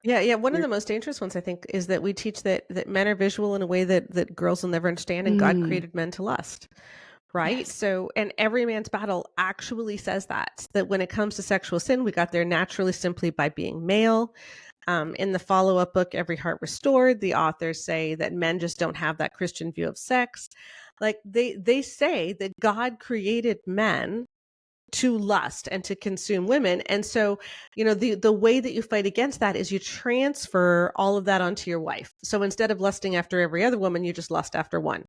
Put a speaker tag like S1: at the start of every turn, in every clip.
S1: Yeah, yeah. One of
S2: You're-
S1: the most dangerous ones, I think, is that we teach that men are visual in a way that girls will never understand, and God created men to lust. Right?
S2: Yes.
S1: So, and every man's battle actually says that when it comes to sexual sin, we got there naturally simply by being male. In the follow-up book, Every Heart Restored, the authors say that men just don't have that Christian view of sex. Like they say that God created men to lust and to consume women. And so, the way that you fight against that is you transfer all of that onto your wife. So instead of lusting after every other woman, you just lust after one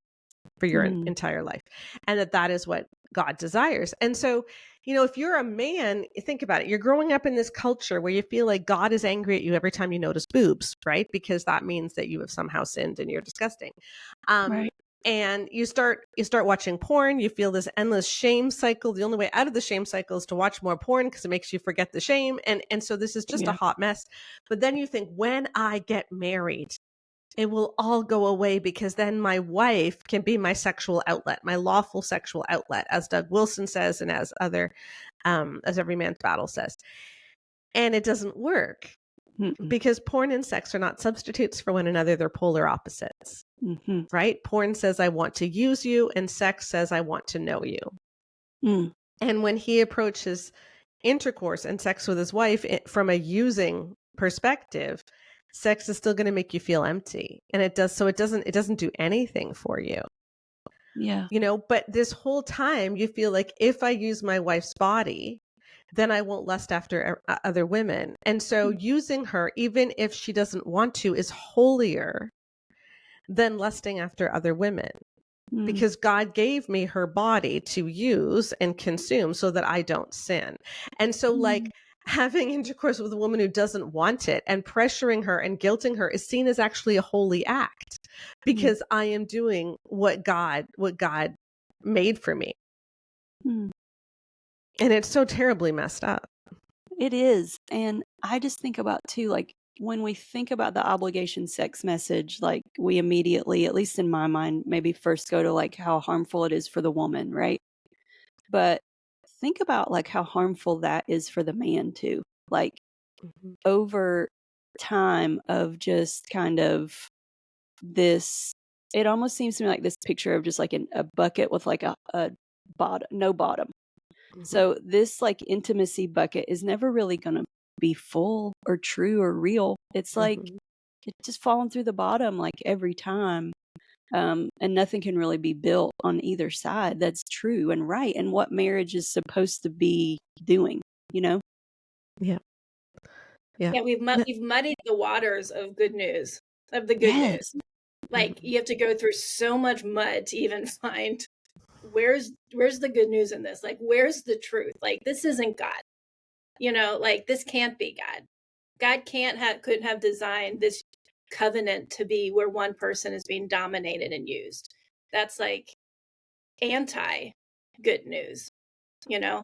S1: for your
S2: Mhm.
S1: entire life. And that is what God desires. And so, if you're a man, think about it. You're growing up in this culture where you feel like God is angry at you every time you notice boobs, right? Because that means that you have somehow sinned and you're disgusting.
S2: Right.
S1: And you start watching porn, you feel this endless shame cycle. The only way out of the shame cycle is to watch more porn because it makes you forget the shame. And so this is just a
S2: Yeah.
S1: hot mess. But then you think, when I get married, it will all go away because then my wife can be my sexual outlet, my lawful sexual outlet, as Doug Wilson says, and as Every Man's Battle says. And it doesn't work
S2: Mm-mm.
S1: because porn and sex are not substitutes for one another. They're polar opposites,
S2: Mm-hmm.
S1: right? Porn says, I want to use you, and sex says, I want to know you.
S2: Mm.
S1: And when he approaches intercourse and sex with his wife from a using perspective, sex is still going to make you feel empty, and it doesn't do anything for you.
S2: Yeah.
S1: But this whole time you feel like, if I use my wife's body, then I won't lust after other women. And so using her, even if she doesn't want to, is holier than lusting after other women,
S2: Mm.
S1: because God gave me her body to use and consume so that I don't sin. And so, like, having intercourse with a woman who doesn't want it and pressuring her and guilting her is seen as actually a holy act, because I am doing what God made for me.
S2: Mm.
S1: And it's so terribly messed up.
S2: It is. And I just think about too, like when we think about the obligation sex message, like we immediately, at least in my mind, maybe first go to like how harmful it is for the woman, right? But think about like how harmful that is for the man too. Like over time of just kind of this, it almost seems to me like this picture of just like a bucket with like a bottom, no bottom. So this like intimacy bucket is never really going to be full or true or real. It's like it's just falling through the bottom like every time. And nothing can really be built on either side that's true and right and what marriage is supposed to be doing, you know?
S1: Yeah. Yeah.
S3: Yeah, we've muddied the waters of good news, of the good
S2: Yes.
S3: news. Like you have to go through so much mud to even find where's the good news in this? Like, where's the truth? Like, this isn't God. Like this can't be God. God couldn't have designed this covenant to be where one person is being dominated and used. That's like anti good news,